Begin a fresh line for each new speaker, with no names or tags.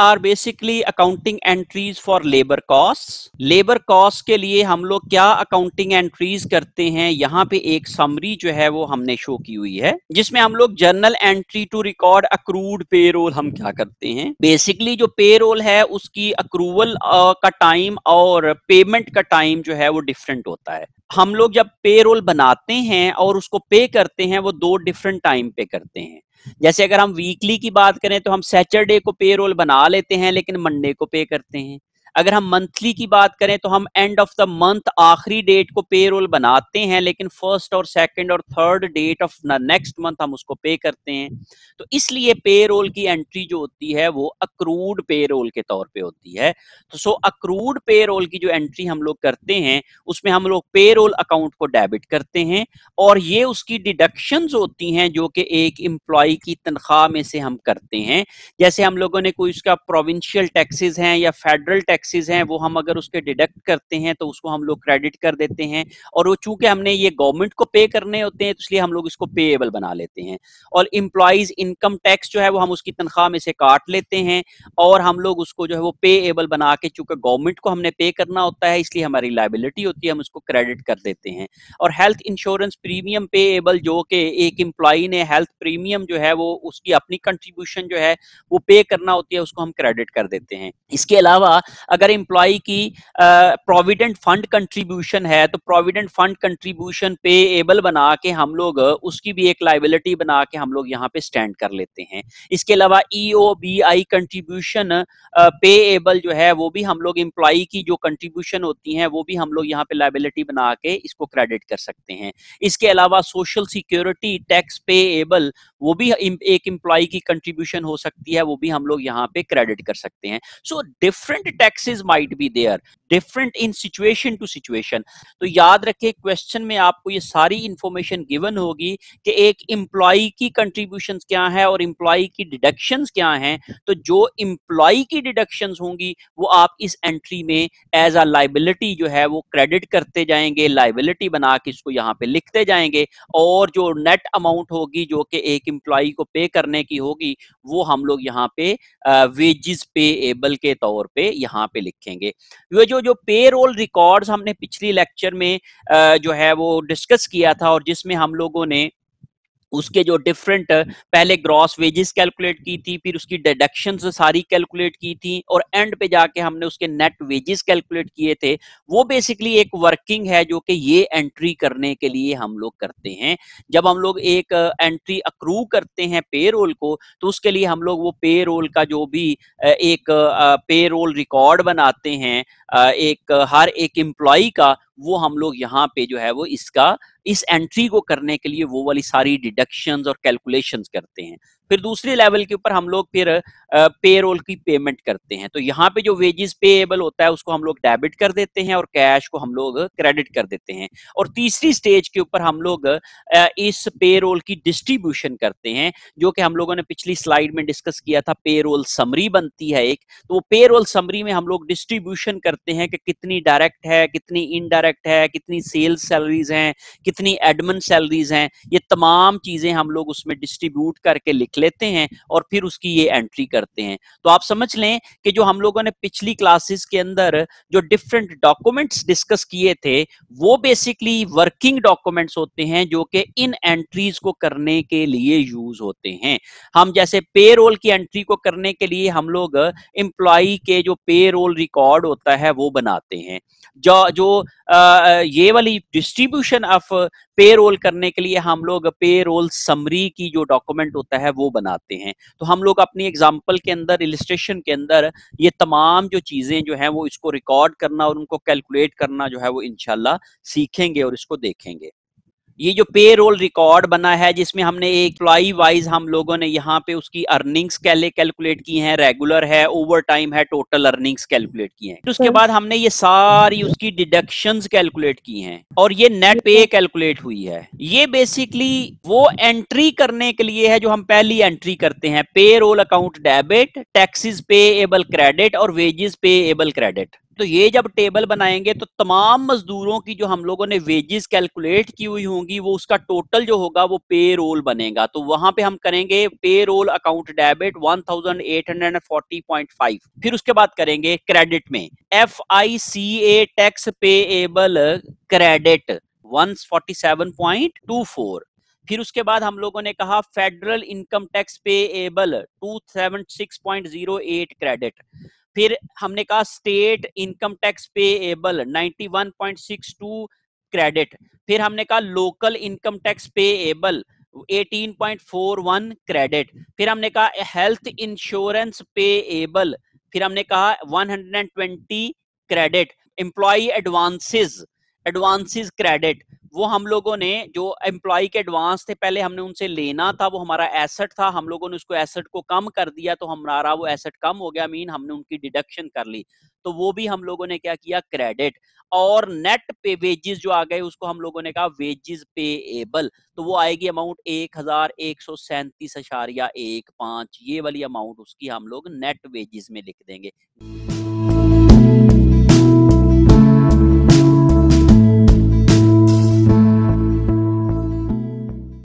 Are basically accounting entries for labour cost. Labour cost के लिए हम लोग क्या अकाउंटिंग एंट्रीज करते हैं, यहाँ पे एक समरी जो है वो हमने शो की हुई है, जिसमें हम लोग journal entry to record accrued payroll हम क्या करते हैं। बेसिकली जो पेरोल है उसकी अक्रूवल का टाइम और पेमेंट का टाइम जो है वो डिफरेंट होता है। हम लोग जब पेरोल बनाते हैं और उसको पे करते हैं वो दो डिफरेंट टाइम पे करते हैं। जैसे अगर हम वीकली की बात करें तो हम सैटरडे को पेरोल बना लेते हैं लेकिन मंडे को पे करते हैं। अगर हम मंथली की बात करें तो हम एंड ऑफ द मंथ आखिरी डेट को पेरोल बनाते हैं लेकिन फर्स्ट और सेकंड और third date of next month हम उसको पे करते हैं। तो इसलिए पेरोल की एंट्री जो होती है वो अक्रूड पेरोल के तौर पे होती है। तो सो अक्रूड पेरोल की जो एंट्री हम लोग करते हैं उसमें हम लोग पेरोल अकाउंट को डेबिट करते हैं और ये उसकी डिडक्शंस होती हैं जो कि एक एम्प्लॉय की तनख्वाह में से हम करते हैं। जैसे हम लोगों ने कोई उसका प्रोविंशियल टैक्सेस हैं या फेडरल टैक्सेस हैं, वो हम अगर उसके डिडक्ट करते हैं तो उसको हम लोग क्रेडिट कर देते हैं, और वो चूंकि हमने ये गवर्नमेंट को पे करने होते हैं तो इसलिए हम लोग इसको पेएबल बना लेते हैं। और एम्प्लॉइज इनकम टैक्स जो है वो हम उसकी तनख्वाह में से काट लेते हैं और हम लोग उसको जो है वो पेएबल बना के, चूंकि गवर्नमेंट को हमने पे करना होता है इसलिए हमारी लायबिलिटी होती है, हम उसको क्रेडिट कर देते हैं। और हेल्थ इंश्योरेंस प्रीमियम पेएबल, जो कि एक एम्प्लॉय ने हेल्थ प्रीमियम जो है वो उसकी अपनी कंट्रीब्यूशन जो है वो पे करना होती है, उसको हम क्रेडिट कर देते हैं। इसके अलावा अगर एम्प्लॉय की प्रोविडेंट फंड कंट्रीब्यूशन है तो प्रोविडेंट फंड कंट्रीब्यूशन पेएबल बना के हम लोग उसकी भी एक लायबिलिटी बना के हम लोग यहाँ पे स्टैंड कर लेते हैं। इसके अलावा ईओबीआई कंट्रीब्यूशन पेएबल जो है वो भी हम लोग एम्प्लॉय की जो कंट्रीब्यूशन होती हैं वो भी हम लोग यहाँ पे लायबिलिटी बना के इसको क्रेडिट कर सकते हैं। इसके अलावा सोशल सिक्योरिटी टैक्स पेएबल, वो भी एक एम्प्लॉय की कंट्रीब्यूशन हो सकती है, वो भी हम लोग यहाँ पे क्रेडिट कर सकते हैं। So different taxes might be there, different in situation to situation. तो याद रखें क्वेश्चन में आपको ये सारी इंफॉर्मेशन गिवन होगी कि एक एम्प्लॉय की कंट्रीब्यूशंस क्या है और एम्प्लॉय की डिडक्शंस क्या हैं। तो जो एम्प्लॉय की डिडक्शंस होंगी वो आप इस एंट्री में एज अ लायबिलिटी जो है वो क्रेडिट करते जाएंगे, लायबिलिटी बना के इसको यहाँ पे लिखते जाएंगे, और जो नेट अमाउंट होगी जो कि एक एम्प्लॉय को पे करने की होगी वो हम लोग यहाँ पे वेजेस पेएबल के तौर पे यहाँ पे लिखेंगे। ये जो पेरोल रिकॉर्ड्स हमने पिछली लेक्चर में जो है वो डिस्कस किया था, और जिसमें हम लोगों ने उसके जो डिफरेंट पहले ग्रॉस वेजेस कैलकुलेट की थी, फिर उसकी डिडक्शंस सारी कैलकुलेट की थी, और एंड पे जाके हमने उसके नेट वेजेस कैलकुलेट किए थे। वो बेसिकली एक वर्किंग है जो कि ये एंट्री करने के लिए हम लोग करते हैं। जब हम लोग एक एंट्री अक्रू करते हैं पेरोल को, तो उसके लिए हम लोग वो पेरोल का जो भी एक पेरोल रिकॉर्ड बनाते हैं एक हर एक एम्प्लॉय का, वो हम लोग यहाँ पे जो है वो इसका इस एंट्री को करने के लिए वो वाली सारी डिडक्शंस और कैलकुलेशंस करते हैं। फिर दूसरे लेवल के ऊपर हम लोग फिर पेरोल की पेमेंट करते हैं। तो यहाँ पे जो वेजेस पेएबल होता है उसको हम लोग डेबिट कर देते हैं और कैश को हम लोग क्रेडिट कर देते हैं। और तीसरी स्टेज के ऊपर हम लोग इस पेरोल की डिस्ट्रीब्यूशन करते हैं, जो कि हम लोगों ने पिछली स्लाइड में डिस्कस किया था। पेरोल समरी बनती है एक, तो वो पेरोल समरी में हम लोग डिस्ट्रीब्यूशन करते हैं कि कितनी डायरेक्ट है, कितनी इनडायरेक्ट है, कितनी सेल्स सैलरीज हैं, कितनी एडमिन सैलरीज हैं, ये तमाम चीजें हम लोग उसमें डिस्ट्रीब्यूट करके लिख लेते हैं और फिर उसकी ये एंट्री करते हैं। तो आप समझ लें कि जो हम लोगों ने पिछली क्लासेस के अंदर जो डिफरेंट डॉक्यूमेंट्स डिस्कस किए थे वो बेसिकली वर्किंग डॉक्यूमेंट्स होते हैं जो कि इन एंट्रीज को करने के लिए यूज होते हैं। हम जैसे पेरोल की एंट्री को करने के लिए हम लोग एम्प्लॉय के जो पेरोल रिकॉर्ड होता है वो बनाते हैं। जो ये वाली डिस्ट्रीब्यूशन ऑफ पेरोल करने के लिए हम लोग पेरोल समरी की जो डॉक्यूमेंट होता है वो बनाते हैं। तो हम लोग अपनी एग्जांपल के अंदर, इलिस्ट्रेशन के अंदर ये तमाम जो चीजें जो हैं वो इसको रिकॉर्ड करना और उनको कैलकुलेट करना जो है वो इंशाल्लाह सीखेंगे और इसको देखेंगे। ये जो पेरोल रिकॉर्ड बना है जिसमें हमने एक एम्प्लॉय वाइज हम लोगों ने यहाँ पे उसकी अर्निंग्स कैलकुलेट की हैं, रेगुलर है, ओवर टाइम है, टोटल अर्निंग्स कैलकुलेट की हैं। तो उसके बाद हमने ये सारी उसकी डिडक्शंस कैलकुलेट की हैं और ये नेट पे कैलकुलेट हुई है। ये बेसिकली वो एंट्री करने के लिए है जो हम पहली एंट्री करते हैं, payroll account debit, taxes payable credit और वेजेस पेएबल क्रेडिट। तो ये जब टेबल बनाएंगे तो तमाम मजदूरों की जो हम लोगों ने वेजेस कैलकुलेट की हुई होंगी वो उसका टोटल जो होगा वो पे रोल बनेगा। तो वहां पे हम करेंगे पे रोल अकाउंट डेबिट 1840.5। फिर उसके बाद करेंगे क्रेडिट में FICA टैक्स पेएबल क्रेडिट 147.24। फिर उसके बाद हम लोगों ने कहा federal income tax payable 276.08 credit. फिर हमने कहा state income tax payable 91.62 credit. फिर हमने कहा local income tax payable 18.41 credit. फिर हमने कहा हेल्थ इंश्योरेंस पेएबल, फिर हमने कहा 120 क्रेडिट। एम्प्लॉय एडवांसेस क्रेडिट, वो हम लोगों ने जो एम्प्लॉय के एडवांस थे पहले हमने उनसे लेना था, वो हमारा एसेट था, हम लोगों ने उसको एसेट को कम कर दिया तो हमारा वो एसेट कम हो गया, मीन हमने उनकी डिडक्शन कर ली, तो वो भी हम लोगों ने क्या किया, क्रेडिट। और नेट पे वेजेस जो आ गए उसको हम लोगों ने कहा वेजेस पेएबल, तो वो आएगी अमाउंट 1137.15, ये वाली अमाउंट उसकी हम लोग नेट वेजेस में लिख देंगे।